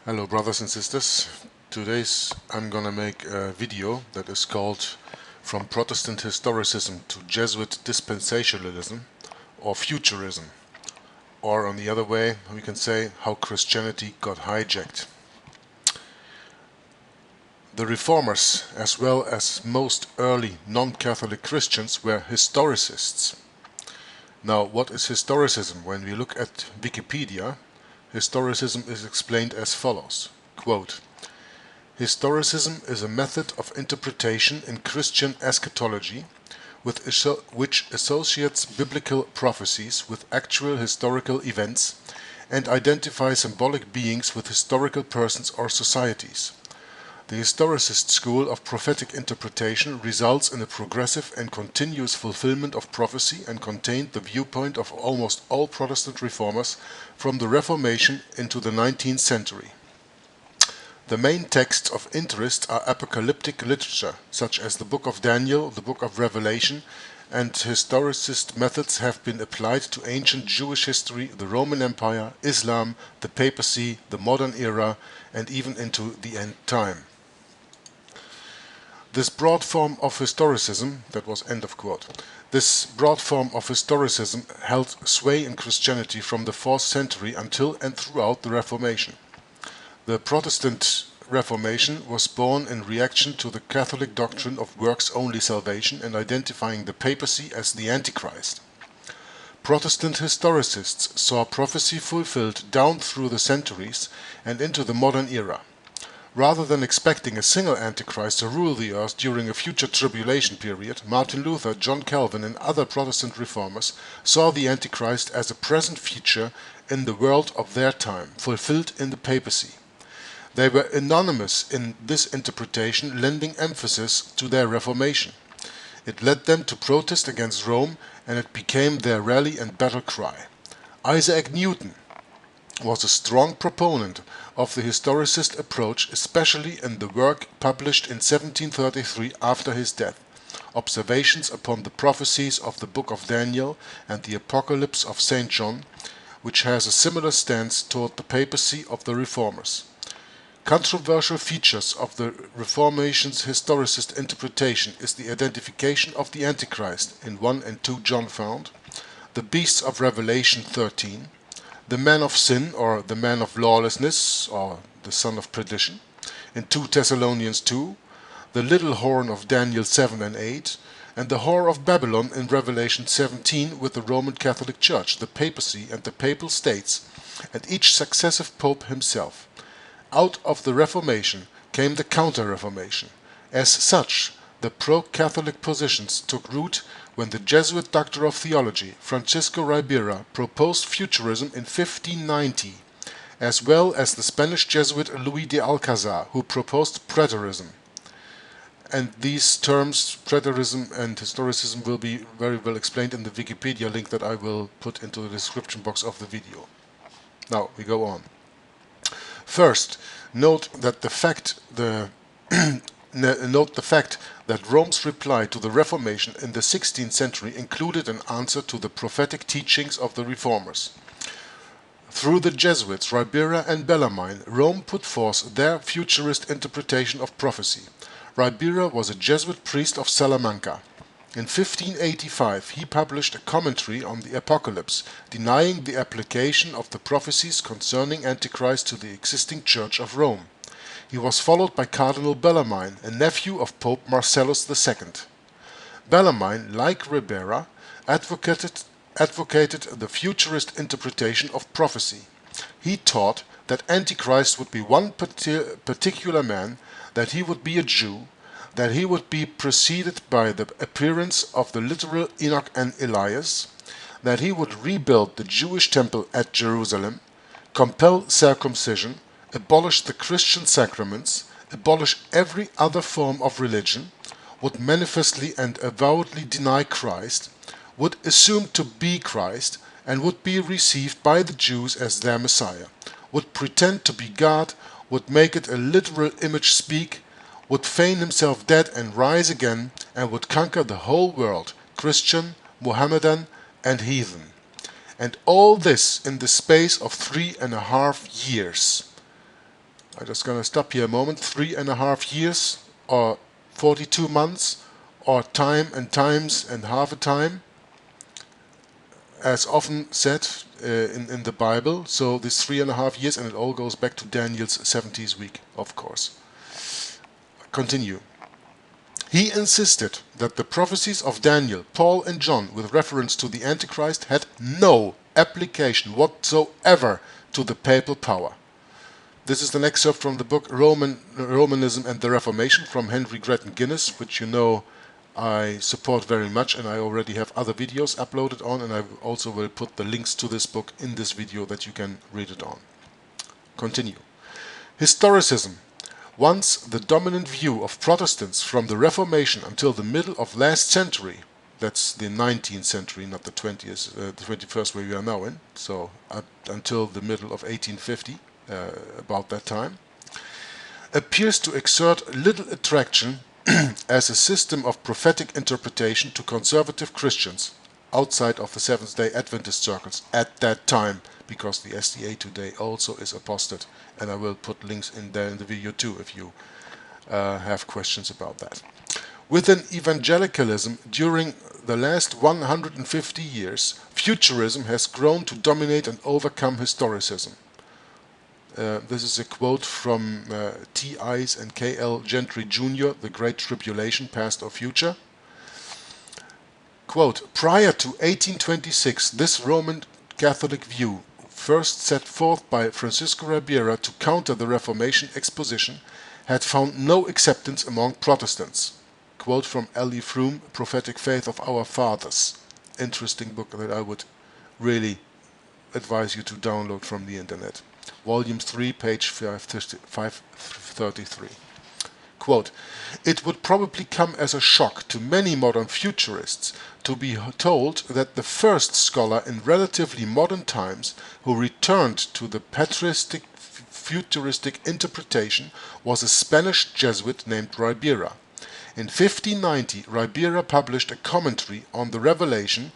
Hello brothers and sisters. Today's I'm gonna make a video that is called From Protestant Historicism to Jesuit Dispensationalism or Futurism, or on the other way we can say how Christianity got hijacked. The Reformers, as well as most early non-Catholic Christians, were historicists. Now, what is historicism? When we look at Wikipedia, historicism is explained as follows. Quote, historicism is a method of interpretation in Christian eschatology which associates biblical prophecies with actual historical events and identifies symbolic beings with historical persons or societies. The historicist school of prophetic interpretation results in a progressive and continuous fulfillment of prophecy and contained the viewpoint of almost all Protestant reformers from the Reformation into the 19th century. The main texts of interest are apocalyptic literature, such as the Book of Daniel, the Book of Revelation, and historicist methods have been applied to ancient Jewish history, the Roman Empire, Islam, the papacy, the modern era, and even into the end time. This broad form of historicism, that was end of quote, this broad form of historicism held sway in Christianity from the 4th century until and throughout the Reformation. The Protestant Reformation was born in reaction to the Catholic doctrine of works-only salvation and identifying the papacy as the Antichrist. Protestant historicists saw prophecy fulfilled down through the centuries and into the modern era. Rather than expecting a single Antichrist to rule the earth during a future tribulation period, Martin Luther, John Calvin and other Protestant reformers saw the Antichrist as a present feature in the world of their time, fulfilled in the papacy. They were unanimous in this interpretation, lending emphasis to their Reformation. It led them to protest against Rome, and it became their rally and battle cry. Isaac Newton was a strong proponent of the historicist approach, especially in the work published in 1733 after his death, Observations upon the Prophecies of the Book of Daniel and the Apocalypse of St. John, which has a similar stance toward the papacy of the Reformers. Controversial features of the Reformation's historicist interpretation is the identification of the Antichrist in 1 and 2 John found, the beasts of Revelation 13, the man of sin or the man of lawlessness or the son of perdition in 2 Thessalonians 2, the little horn of Daniel 7 and 8, and the whore of Babylon in Revelation 17 with the Roman Catholic Church, the papacy and the papal states, and each successive pope himself. Out of the Reformation came the Counter-Reformation. As such, the pro-Catholic positions took root when the Jesuit doctor of theology, Francisco Ribera, proposed Futurism in 1590, as well as the Spanish Jesuit Luis de Alcazar, who proposed Preterism. And these terms, Preterism and Historicism, will be very well explained in the Wikipedia link that I will put into the description box of the video. Now, we go on. First, note the fact that Rome's reply to the Reformation in the 16th century included an answer to the prophetic teachings of the Reformers. Through the Jesuits, Ribera and Bellarmine, Rome put forth their futurist interpretation of prophecy. Ribera was a Jesuit priest of Salamanca. In 1585 he published a commentary on the Apocalypse, denying the application of the prophecies concerning Antichrist to the existing Church of Rome. He was followed by Cardinal Bellarmine, a nephew of Pope Marcellus II. Bellarmine, like Ribera, advocated the futurist interpretation of prophecy. He taught that Antichrist would be one particular man, that he would be a Jew, that he would be preceded by the appearance of the literal Enoch and Elias, that he would rebuild the Jewish temple at Jerusalem, compel circumcision, abolish the Christian sacraments, abolish every other form of religion, would manifestly and avowedly deny Christ, would assume to be Christ, and would be received by the Jews as their Messiah, would pretend to be God, would make it a literal image speak, would feign himself dead and rise again, and would conquer the whole world, Christian, Mohammedan, and heathen. And all this in the space of 3.5 years. I'm just going to stop here a moment. 3.5 years, or 42 months, or time and times and half a time, as often said in the Bible. So this 3.5 years, and it all goes back to Daniel's 70th week, of course. Continue. He insisted that the prophecies of Daniel, Paul and John with reference to the Antichrist had no application whatsoever to the papal power. This is an excerpt from the book Romanism and the Reformation from Grattan Guiness, which you know I support very much, and I already have other videos uploaded on, and I also will put the links to this book in this video that you can read it on. Continue. Historicism. Once the dominant view of Protestants from the Reformation until the middle of last century, that's the 19th century, not the 20th, the 21st where we are now in, so until the middle of 1850, about that time, appears to exert little attraction as a system of prophetic interpretation to conservative Christians outside of the Seventh-day Adventist circles at that time, because the SDA today also is apostate, and I will put links in there in the video too if you have questions about that. Within evangelicalism, during the last 150 years, Futurism has grown to dominate and overcome historicism. This is a quote from T. Ives and K. L. Gentry Jr., The Great Tribulation, Past or Future. Quote, prior to 1826, this Roman Catholic view, first set forth by Francisco Ribera to counter the Reformation exposition, had found no acceptance among Protestants. Quote from L. E. Froome, Prophetic Faith of Our Fathers. Interesting book that I would really advise you to download from the internet. Volume 3, page 533. Quote, it would probably come as a shock to many modern futurists to be told that the first scholar in relatively modern times who returned to the patristic futuristic interpretation was a Spanish Jesuit named Ribera. In 1590, Ribera published a commentary on the Revelation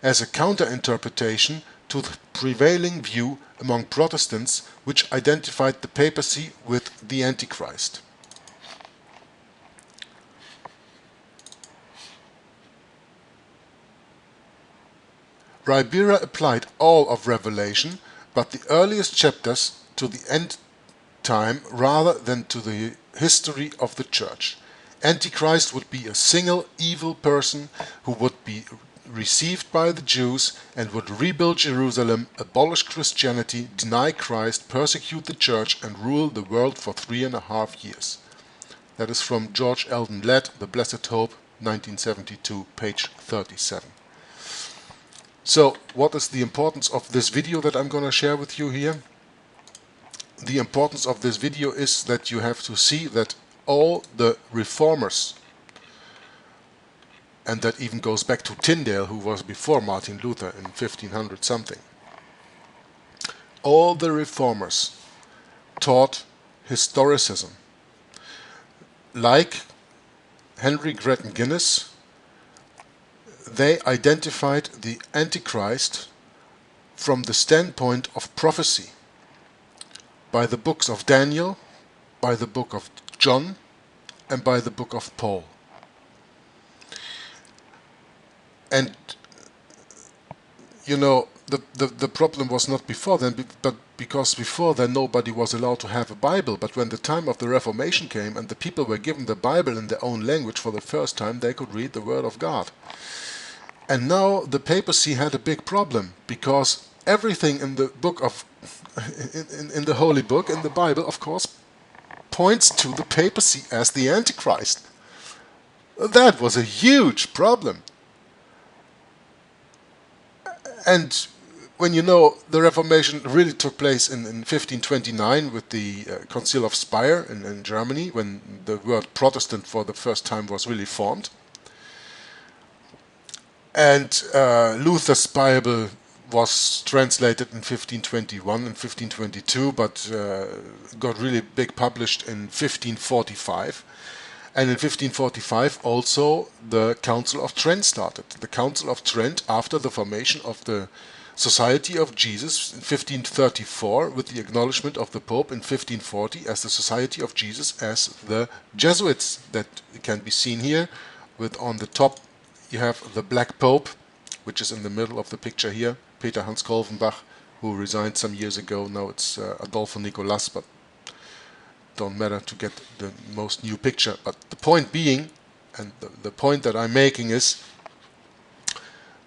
as a counter-interpretation to the prevailing view among Protestants, which identified the papacy with the Antichrist. Ribera applied all of Revelation, but the earliest chapters to the end time rather than to the history of the Church. Antichrist would be a single evil person who would be received by the Jews and would rebuild Jerusalem, abolish Christianity, deny Christ, persecute the Church, and rule the world for 3.5 years. That is from George Eldon Ladd, The Blessed Hope, 1972, page 37. So, what is the importance of this video that I'm going to share with you here? The importance of this video is that you have to see that all the reformers, and that even goes back to Tyndale, who was before Martin Luther in 1500 something, all the reformers taught historicism. Like Henry Grattan Guiness, they identified the Antichrist from the standpoint of prophecy by the books of Daniel, by the book of John, and by the book of Paul. And you know, the problem was not before then, but because before then nobody was allowed to have a Bible. But when the time of the Reformation came and the people were given the Bible in their own language for the first time, they could read the Word of God. And now the papacy had a big problem, because everything in the book of in the Holy Book, in the Bible, of course, points to the papacy as the Antichrist. That was a huge problem. And when you know the Reformation really took place in 1529 with the Council of Speyer in Germany, when the word Protestant for the first time was really formed. And Luther's Bible was translated in 1521 and 1522, but got really big published in 1545. And in 1545 also the Council of Trent started. The Council of Trent, after the formation of the Society of Jesus in 1534 with the acknowledgement of the Pope in 1540 as the Society of Jesus as the Jesuits. That can be seen here with on the top you have the Black Pope, which is in the middle of the picture here, Peter Hans Kolvenbach, who resigned some years ago. Now it's Adolfo Nicolas, but don't matter to get the most new picture. But the point being, and the point that I'm making is,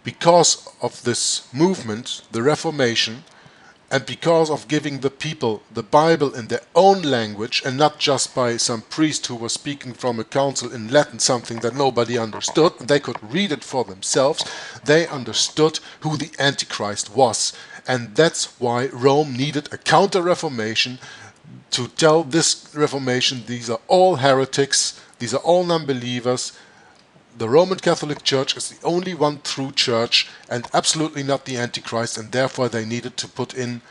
because of this movement, the Reformation, and because of giving the people the Bible in their own language and not just by some priest who was speaking from a council in Latin, something that nobody understood, they could read it for themselves, they understood who the Antichrist was. And that's why Rome needed a counter-reformation to tell this Reformation, these are all heretics, these are all non-believers. The Roman Catholic Church is the only one true church and absolutely not the Antichrist, and therefore they needed to put in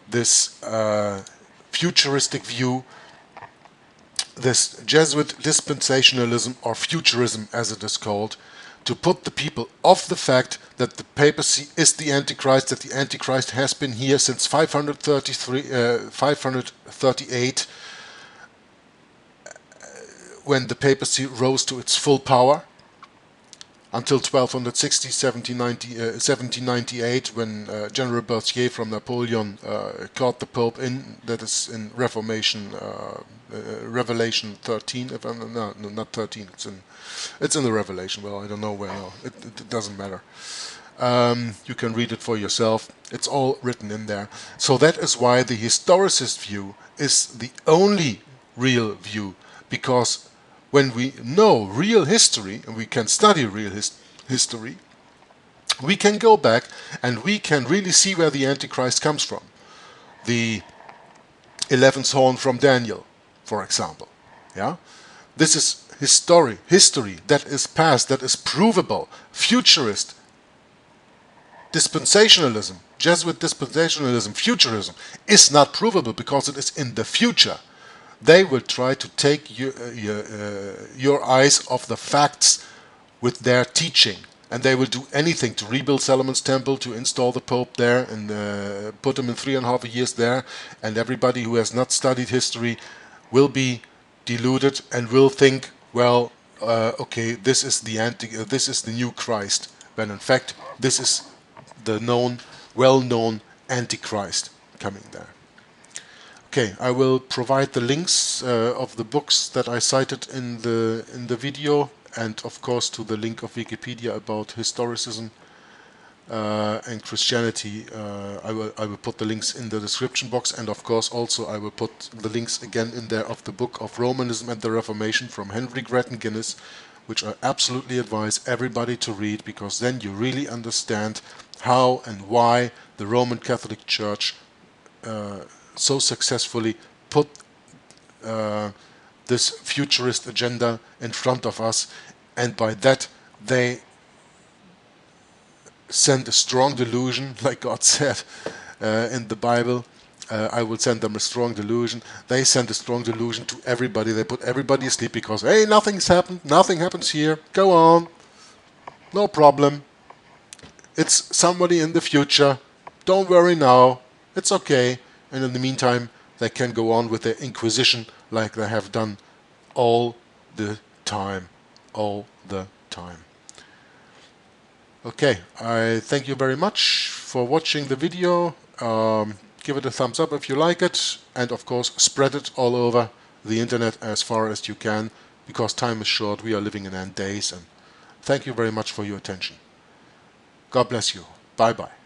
this futuristic view, this Jesuit Dispensationalism, or Futurism as it is called, to put the people off the fact that the papacy is the Antichrist, that the Antichrist has been here since 538, when the papacy rose to its full power, until 1260, 1798, when General Berthier from Napoleon caught the Pope in. That is in Reformation, Revelation 13. If I'm, no, not 13. It's in the Revelation. Well, I don't know where now. It doesn't matter. You can read it for yourself. It's all written in there. So that is why the historicist view is the only real view, because when we know real history, and we can study real history, we can go back and we can really see where the Antichrist comes from. The 11th horn from Daniel, for example. Yeah, this is history that is past, that is provable. Futurist, dispensationalism, Jesuit dispensationalism, futurism is not provable because it is in the future. They will try to take your eyes off the facts with their teaching, and they will do anything to rebuild Solomon's temple, to install the Pope there, and put him in 3.5 years there. And everybody who has not studied history will be deluded and will think, well, okay, this is the new Christ, when in fact this is the well-known Antichrist coming there. Okay, I will provide the links of the books that I cited in the video, and of course to the link of Wikipedia about historicism and Christianity. I will put the links in the description box, and of course also I will put the links again in there of the book of Romanism and the Reformation from Grattan Guiness, which I absolutely advise everybody to read, because then you really understand how and why the Roman Catholic Church so successfully put this futurist agenda in front of us, and by that they send a strong delusion, like God said in the Bible. I will send them a strong delusion. They send a strong delusion to everybody. They put everybody asleep because, hey, nothing's happened, nothing happens here, go on, no problem, it's somebody in the future, don't worry now, it's okay. And in the meantime, they can go on with their Inquisition like they have done all the time. Okay, I thank you very much for watching the video. Give it a thumbs up if you like it, and of course spread it all over the internet as far as you can, because time is short. We are living in end days, and thank you very much for your attention. God bless you. Bye bye.